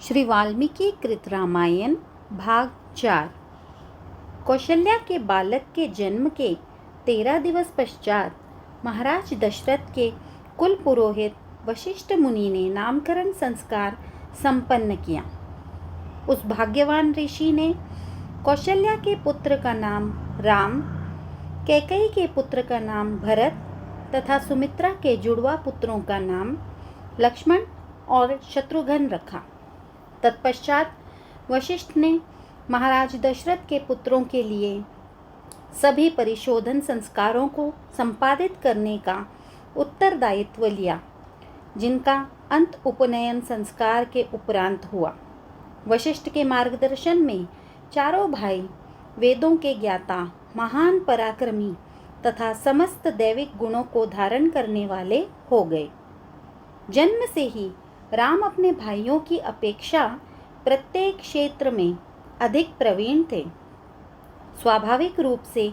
श्री वाल्मीकि कृत रामायण भाग 4। कौशल्या के बालक के जन्म के 13 दिवस पश्चात महाराज दशरथ के कुल पुरोहित वशिष्ठ मुनि ने नामकरण संस्कार संपन्न किया। उस भाग्यवान ऋषि ने कौशल्या के पुत्र का नाम राम, कैकेयी के पुत्र का नाम भरत तथा सुमित्रा के जुड़वा पुत्रों का नाम लक्ष्मण और शत्रुघ्न रखा। तत्पश्चात वशिष्ठ ने महाराज दशरथ के पुत्रों के लिए सभी परिशोधन संस्कारों को संपादित करने का उत्तरदायित्व लिया, जिनका अंत उपनयन संस्कार के उपरांत हुआ। वशिष्ठ के मार्गदर्शन में चारों भाई वेदों के ज्ञाता, महान पराक्रमी तथा समस्त दैविक गुणों को धारण करने वाले हो गए। जन्म से ही राम अपने भाइयों की अपेक्षा प्रत्येक क्षेत्र में अधिक प्रवीण थे। स्वाभाविक रूप से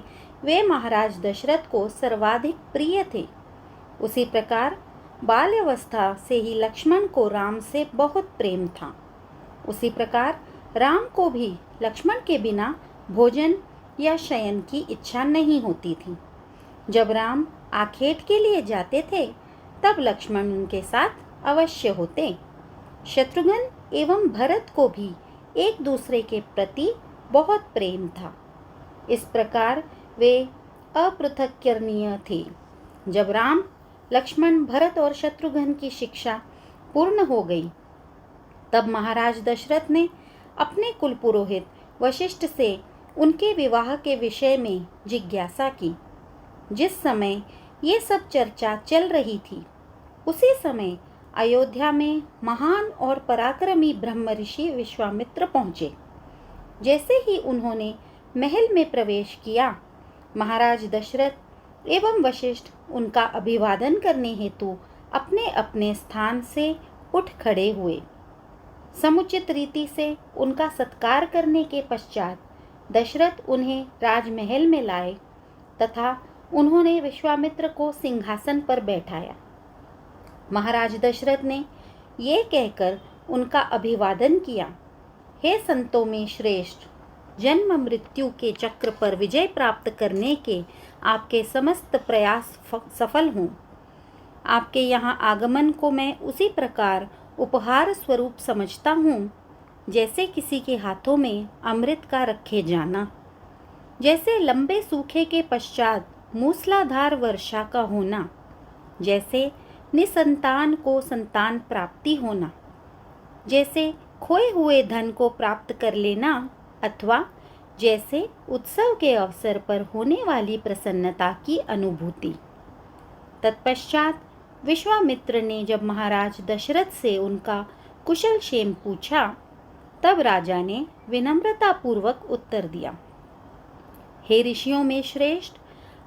वे महाराज दशरथ को सर्वाधिक प्रिय थे। उसी प्रकार बाल्यावस्था से ही लक्ष्मण को राम से बहुत प्रेम था। उसी प्रकार राम को भी लक्ष्मण के बिना भोजन या शयन की इच्छा नहीं होती थी। जब राम आखेट के लिए जाते थे तब लक्ष्मण उनके साथ अवश्य होते। शत्रुघ्न एवं भरत को भी एक दूसरे के प्रति बहुत प्रेम था। इस प्रकार वे अपृथक्करणीय थे। जब राम, लक्ष्मण, भरत और शत्रुघ्न की शिक्षा पूर्ण हो गई तब महाराज दशरथ ने अपने कुल पुरोहित वशिष्ठ से उनके विवाह के विषय में जिज्ञासा की। जिस समय ये सब चर्चा चल रही थी उसी समय अयोध्या में महान और पराक्रमी ब्रह्म ऋषि विश्वामित्र पहुँचे। जैसे ही उन्होंने महल में प्रवेश किया, महाराज दशरथ एवं वशिष्ठ उनका अभिवादन करने हेतु अपने अपने स्थान से उठ खड़े हुए। समुचित रीति से उनका सत्कार करने के पश्चात दशरथ उन्हें राजमहल में लाए तथा उन्होंने विश्वामित्र को सिंहासन पर बैठाया। महाराज दशरथ ने ये कहकर उनका अभिवादन किया, हे संतों में श्रेष्ठ, जन्म मृत्यु के चक्र पर विजय प्राप्त करने के आपके समस्त प्रयास सफल हों। आपके यहाँ आगमन को मैं उसी प्रकार उपहार स्वरूप समझता हूँ जैसे किसी के हाथों में अमृत का रखे जाना। जैसे लंबे सूखे के पश्चात मूसलाधार वर्षा का होना, जैसे निसंतान को संतान प्राप्ति होना, जैसे खोए हुए धन को प्राप्त कर लेना, अथवा जैसे उत्सव के अवसर पर होने वाली प्रसन्नता की अनुभूति। तत्पश्चात विश्वामित्र ने जब महाराज दशरथ से उनका कुशल क्षेम पूछा तब राजा ने विनम्रतापूर्वक उत्तर दिया, हे ऋषियों में श्रेष्ठ,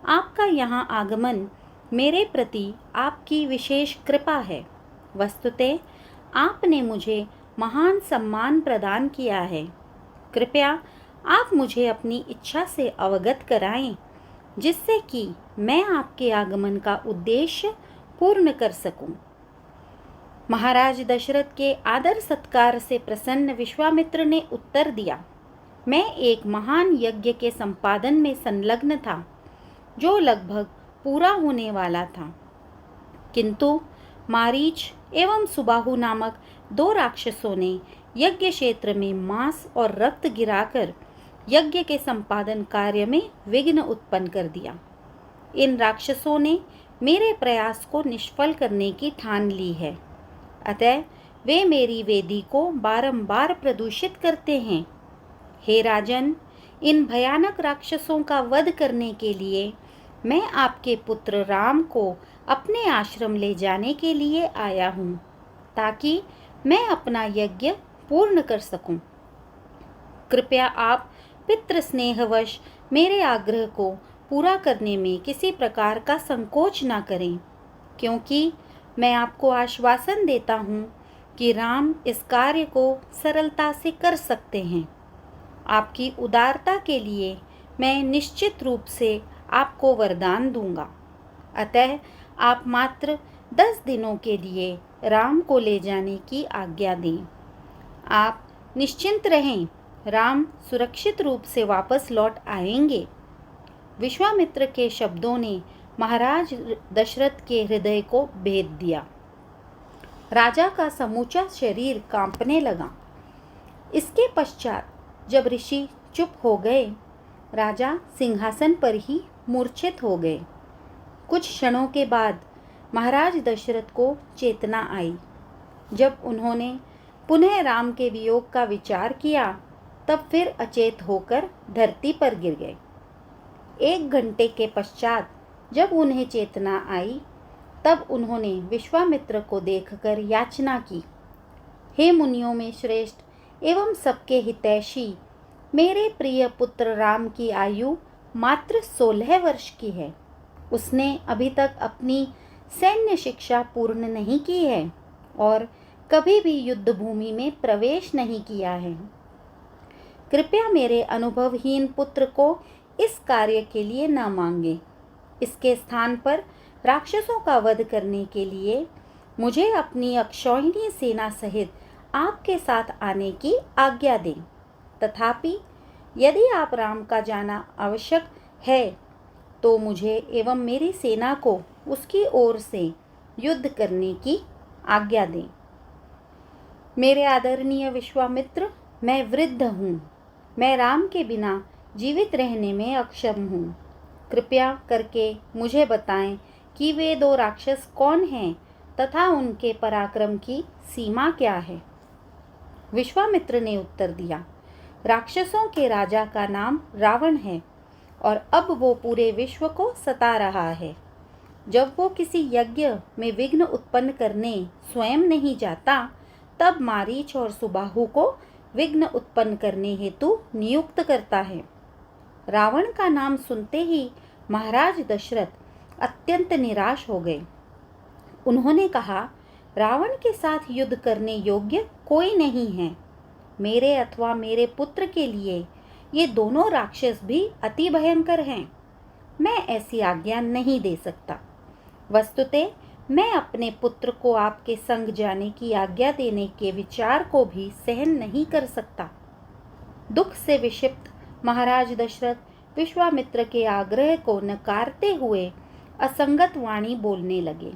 आपका यहाँ आगमन मेरे प्रति आपकी विशेष कृपा है। वस्तुतः आपने मुझे महान सम्मान प्रदान किया है। कृपया आप मुझे अपनी इच्छा से अवगत कराएं, जिससे कि मैं आपके आगमन का उद्देश्य पूर्ण कर सकूं। महाराज दशरथ के आदर सत्कार से प्रसन्न विश्वामित्र ने उत्तर दिया, मैं एक महान यज्ञ के संपादन में संलग्न था जो लगभग पूरा होने वाला था, किंतु मारीच एवं सुबाहु नामक 2 राक्षसों ने यज्ञ क्षेत्र में मांस और रक्त गिराकर यज्ञ के संपादन कार्य में विघ्न उत्पन्न कर दिया। इन राक्षसों ने मेरे प्रयास को निष्फल करने की ठान ली है, अतः वे मेरी वेदी को बारंबार प्रदूषित करते हैं। हे राजन, इन भयानक राक्षसों का वध करने के लिए मैं आपके पुत्र राम को अपने आश्रम ले जाने के लिए आया हूँ, ताकि मैं अपना यज्ञ पूर्ण कर सकूं। कृपया आप पितृ स्नेहवश मेरे आग्रह को पूरा करने में किसी प्रकार का संकोच न करें, क्योंकि मैं आपको आश्वासन देता हूँ कि राम इस कार्य को सरलता से कर सकते हैं। आपकी उदारता के लिए मैं निश्चित रूप से आपको वरदान दूंगा। अतः आप मात्र 10 दिनों के लिए राम को ले जाने की आज्ञा दें। आप निश्चिंत रहें, राम सुरक्षित रूप से वापस लौट आएंगे। विश्वामित्र के शब्दों ने महाराज दशरथ के हृदय को भेद दिया। राजा का समूचा शरीर कांपने लगा। इसके पश्चात जब ऋषि चुप हो गए, राजा सिंहासन पर ही मूर्छित हो गए। कुछ क्षणों के बाद महाराज दशरथ को चेतना आई। जब उन्होंने पुनः राम के वियोग का विचार किया, तब फिर अचेत होकर धरती पर गिर गए। 1 घंटे के पश्चात जब उन्हें चेतना आई, तब उन्होंने विश्वामित्र को देखकर याचना की, हे मुनियों में श्रेष्ठ एवं सबके हितैषी, मेरे प्रिय पुत्र राम की आयु मात्र 16 वर्ष की है। उसने अभी तक अपनी सैन्य शिक्षा पूर्ण नहीं की है और कभी भी युद्ध भूमि में प्रवेश नहीं किया है। कृपया मेरे अनुभवहीन पुत्र को इस कार्य के लिए न मांगे। इसके स्थान पर राक्षसों का वध करने के लिए मुझे अपनी अक्षौहिणी सेना सहित आपके साथ आने की आज्ञा दें। तथापि यदि आप राम का जाना आवश्यक है, तो मुझे एवं मेरी सेना को उसकी ओर से युद्ध करने की आज्ञा दें। मेरे आदरणीय विश्वामित्र, मैं वृद्ध हूँ। मैं राम के बिना जीवित रहने में अक्षम हूँ। कृपया करके मुझे बताएं कि वे 2 राक्षस कौन हैं तथा उनके पराक्रम की सीमा क्या है। विश्वामित्र ने उत्तर दिया, राक्षसों के राजा का नाम रावण है और अब वो पूरे विश्व को सता रहा है। जब वो किसी यज्ञ में विघ्न उत्पन्न करने स्वयं नहीं जाता, तब मारीच और सुबाहु को विघ्न उत्पन्न करने हेतु नियुक्त करता है। रावण का नाम सुनते ही महाराज दशरथ अत्यंत निराश हो गए। उन्होंने कहा, रावण के साथ युद्ध करने योग्य कोई नहीं है। मेरे अथवा मेरे पुत्र के लिए ये दोनों राक्षस भी अति भयंकर हैं। मैं ऐसी आज्ञा नहीं दे सकता। वस्तुतः मैं अपने पुत्र को आपके संग जाने की आज्ञा देने के विचार को भी सहन नहीं कर सकता। दुख से विक्षिप्त महाराज दशरथ विश्वामित्र के आग्रह को नकारते हुए असंगत वाणी बोलने लगे।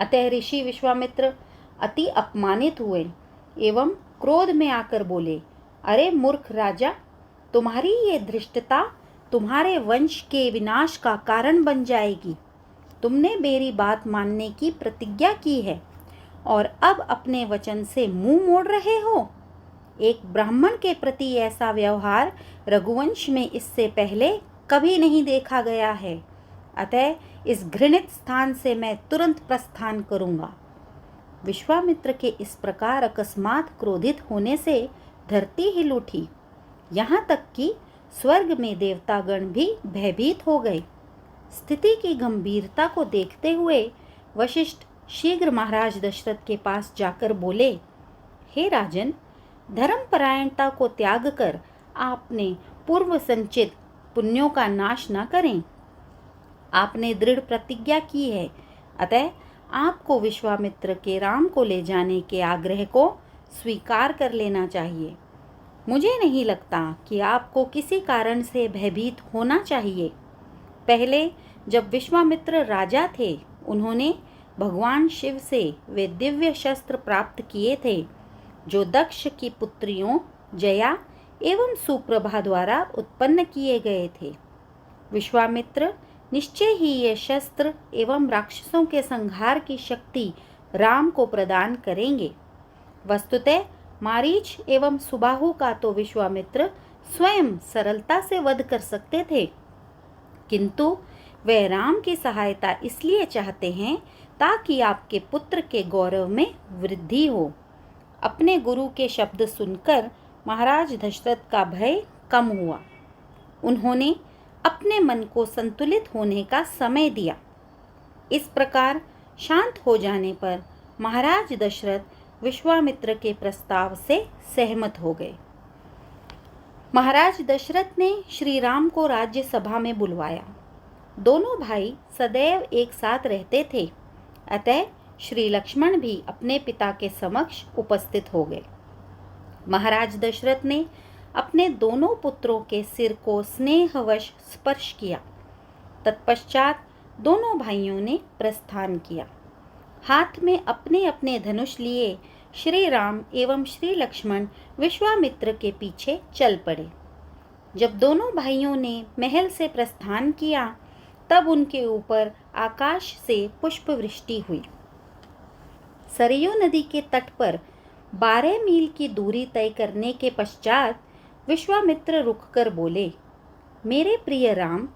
अतः ऋषि विश्वामित्र अति अपमानित हुए एवं क्रोध में आकर बोले, अरे मूर्ख राजा, तुम्हारी ये धृष्टता तुम्हारे वंश के विनाश का कारण बन जाएगी। तुमने मेरी बात मानने की प्रतिज्ञा की है और अब अपने वचन से मुंह मोड़ रहे हो। एक ब्राह्मण के प्रति ऐसा व्यवहार रघुवंश में इससे पहले कभी नहीं देखा गया है। अतः इस घृणित स्थान से मैं तुरंत प्रस्थान करूंगा। विश्वामित्र के इस प्रकार अकस्मात क्रोधित होने से धरती हिल उठी। यहाँ तक कि स्वर्ग में देवतागण भी भयभीत हो गए। स्थिति की गंभीरता को देखते हुए वशिष्ठ शीघ्र महाराज दशरथ के पास जाकर बोले, हे राजन, धर्मपरायणता को त्याग कर आपने पूर्व संचित पुण्यों का नाश न करें। आपने दृढ़ प्रतिज्ञा की है, अतः आपको विश्वामित्र के राम को ले जाने के आग्रह को स्वीकार कर लेना चाहिए। मुझे नहीं लगता कि आपको किसी कारण से भयभीत होना चाहिए। पहले जब विश्वामित्र राजा थे, उन्होंने भगवान शिव से वे दिव्य शस्त्र प्राप्त किए थे, जो दक्ष की पुत्रियों जया एवं सुप्रभा द्वारा उत्पन्न किए गए थे। विश्वामित्र निश्चय ही ये शस्त्र एवं राक्षसों के संहार की शक्ति राम को प्रदान करेंगे। वस्तुतः मारीच एवं सुबाहु का तो विश्वामित्र स्वयं सरलता से वध कर सकते थे, किंतु वे राम की सहायता इसलिए चाहते हैं ताकि आपके पुत्र के गौरव में वृद्धि हो। अपने गुरु के शब्द सुनकर महाराज दशरथ का भय कम हुआ। उन्होंने अपने मन को संतुलित होने का समय दिया। इस प्रकार शांत हो जाने पर महाराज दशरथ विश्वामित्र के प्रस्ताव से सहमत हो गए। महाराज दशरथ ने श्री राम को राज्य सभा में बुलवाया। दोनों भाई सदैव एक साथ रहते थे, अतः श्री लक्ष्मण भी अपने पिता के समक्ष उपस्थित हो गए। महाराज दशरथ ने अपने दोनों पुत्रों के सिर को स्नेहवश स्पर्श किया। तत्पश्चात दोनों भाइयों ने प्रस्थान किया। हाथ में अपने अपने धनुष लिए श्री राम एवं श्री लक्ष्मण विश्वामित्र के पीछे चल पड़े। जब दोनों भाइयों ने महल से प्रस्थान किया, तब उनके ऊपर आकाश से पुष्प वृष्टि हुई। सरयू नदी के तट पर 12 मील की दूरी तय करने के पश्चात विश्वामित्र रुककर बोले, मेरे प्रिय राम,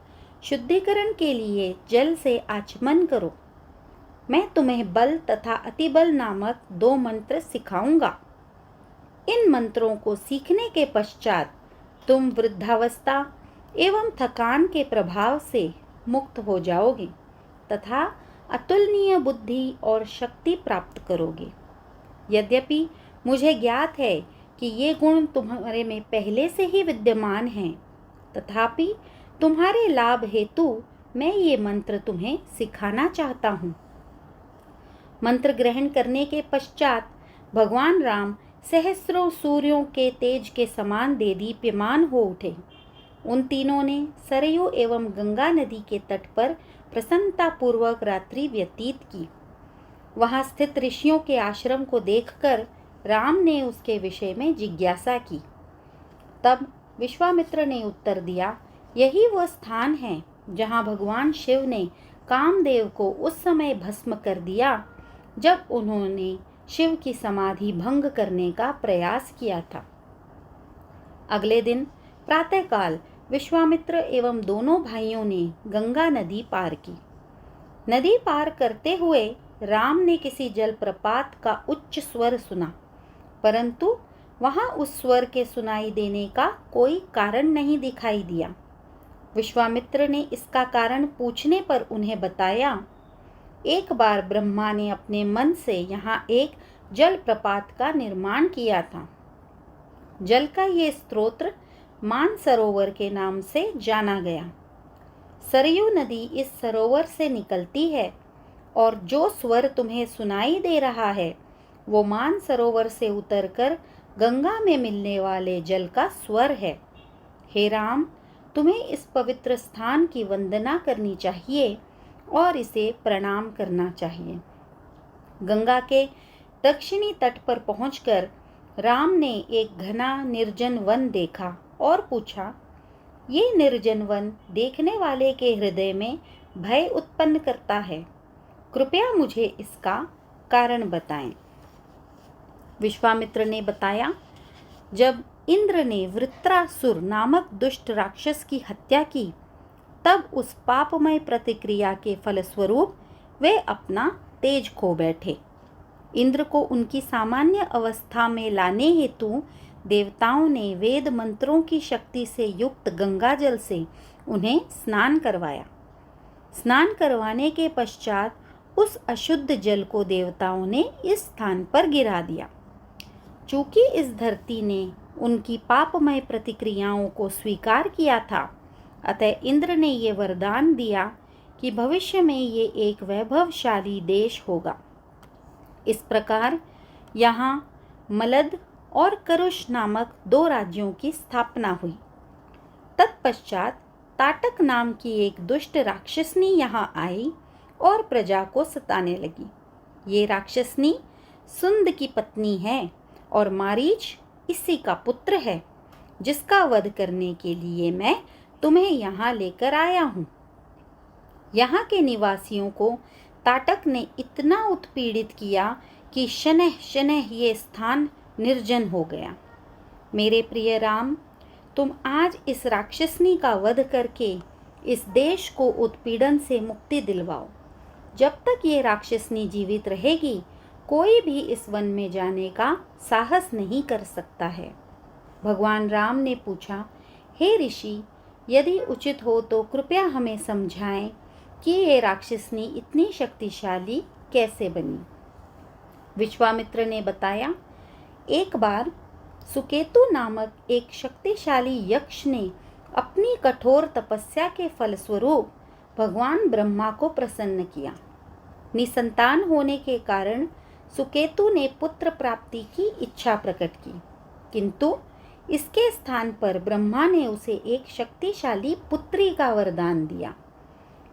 शुद्धिकरण के लिए जल से आचमन करो। मैं तुम्हें बल तथा अतिबल नामक 2 मंत्र सिखाऊंगा। इन मंत्रों को सीखने के पश्चात तुम वृद्धावस्था एवं थकान के प्रभाव से मुक्त हो जाओगे तथा अतुलनीय बुद्धि और शक्ति प्राप्त करोगे। यद्यपि मुझे ज्ञात है कि ये गुण तुम्हारे में पहले से ही विद्यमान हैं, तथापि तुम्हारे लाभ हेतु मैं ये मंत्र तुम्हें सिखाना चाहता हूँ। मंत्र ग्रहण करने के पश्चात भगवान राम सहस्रों सूर्यों के तेज के समान देदीप्यमान हो उठे। उन तीनों ने सरयू एवं गंगा नदी के तट पर प्रसन्नतापूर्वक रात्रि व्यतीत की। वहां स्थित ऋषियों के आश्रम को देखकर राम ने उसके विषय में जिज्ञासा की। तब विश्वामित्र ने उत्तर दिया, यही वह स्थान है जहां भगवान शिव ने कामदेव को उस समय भस्म कर दिया जब उन्होंने शिव की समाधि भंग करने का प्रयास किया था। अगले दिन प्रातःकाल विश्वामित्र एवं दोनों भाइयों ने गंगा नदी पार की। नदी पार करते हुए राम ने किसी जलप्रपात का उच्च स्वर सुना, परंतु वहां उस स्वर के सुनाई देने का कोई कारण नहीं दिखाई दिया। विश्वामित्र ने इसका कारण पूछने पर उन्हें बताया, एक बार ब्रह्मा ने अपने मन से यहाँ एक जलप्रपात का निर्माण किया था। जल का ये स्रोत मानसरोवर के नाम से जाना गया। सरयू नदी इस सरोवर से निकलती है और जो स्वर तुम्हें सुनाई दे रहा है वो मानसरोवर से उतरकर गंगा में मिलने वाले जल का स्वर है। हे राम, तुम्हें इस पवित्र स्थान की वंदना करनी चाहिए और इसे प्रणाम करना चाहिए। गंगा के दक्षिणी तट पर पहुंचकर राम ने एक घना निर्जन वन देखा और पूछा, ये निर्जन वन देखने वाले के हृदय में भय उत्पन्न करता है, कृपया मुझे इसका कारण बताएं। विश्वामित्र ने बताया, जब इंद्र ने वृत्रासुर नामक दुष्ट राक्षस की हत्या की, तब उस पापमय प्रतिक्रिया के फलस्वरूप वे अपना तेज खो बैठे। इंद्र को उनकी सामान्य अवस्था में लाने हेतु देवताओं ने वेद मंत्रों की शक्ति से युक्त गंगा जल से उन्हें स्नान करवाया। स्नान करवाने के पश्चात उस अशुद्ध जल को देवताओं ने इस स्थान पर गिरा दिया। चूंकि इस धरती ने उनकी पापमय प्रतिक्रियाओं को स्वीकार किया था, अतः इंद्र ने ये वरदान दिया कि भविष्य में ये एक वैभवशाली देश होगा। इस प्रकार यहाँ मलद और करुष नामक 2 राज्यों की स्थापना हुई। तत्पश्चात ताटक नाम की एक दुष्ट राक्षसनी यहाँ आई और प्रजा को सताने लगी। ये राक्षसनी सुंद की पत्नी है और मारीच इसी का पुत्र है, जिसका वध करने के लिए मैं तुम्हें यहाँ लेकर आया हूँ। यहाँ के निवासियों को ताटक ने इतना उत्पीड़ित किया कि शनह शनह ये स्थान निर्जन हो गया। मेरे प्रिय राम, तुम आज इस राक्षसनी का वध करके इस देश को उत्पीड़न से मुक्ति दिलवाओ। जब तक ये राक्षसनी जीवित रहेगी, कोई भी इस वन में जाने का साहस नहीं कर सकता है। भगवान राम ने पूछा, हे ऋषि, यदि उचित हो तो कृपया हमें समझाएं कि ये राक्षसनी इतनी शक्तिशाली कैसे बनी। विश्वामित्र ने बताया, एक बार सुकेतु नामक एक शक्तिशाली यक्ष ने अपनी कठोर तपस्या के फलस्वरूप भगवान ब्रह्मा को प्रसन्न किया। निसंतान होने के कारण सुकेतु ने पुत्र प्राप्ति की इच्छा प्रकट की। किंतु इसके स्थान पर ब्रह्मा ने उसे एक शक्तिशाली पुत्री का वरदान दिया।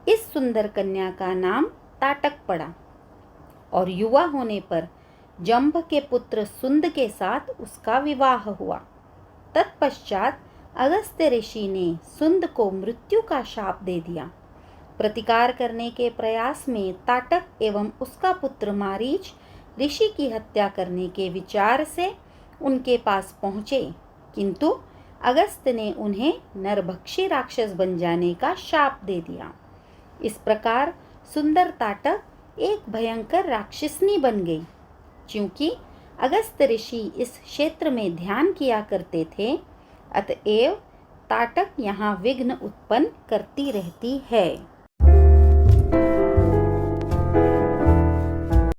इस सुंदर कन्या का नाम ताटक पड़ा और युवा होने पर जंभ के पुत्र सुंद के साथ उसका विवाह हुआ। तत्पश्चात अगस्त्य ऋषि ने सुंद को मृत्यु का शाप दे दिया। प्रतिकार करने के प्रयास में ताटक एवं उसका पुत्र मारीच ऋषि की हत्या करने के विचार से उनके पास पहुँचे, किंतु अगस्त्य ने उन्हें नरभक्षी राक्षस बन जाने का शाप दे दिया। इस प्रकार सुंदर ताटक एक भयंकर राक्षसनी बन गई। क्योंकि अगस्त्य ऋषि इस क्षेत्र में ध्यान किया करते थे, अतएव ताटक यहाँ विघ्न उत्पन्न करती रहती है।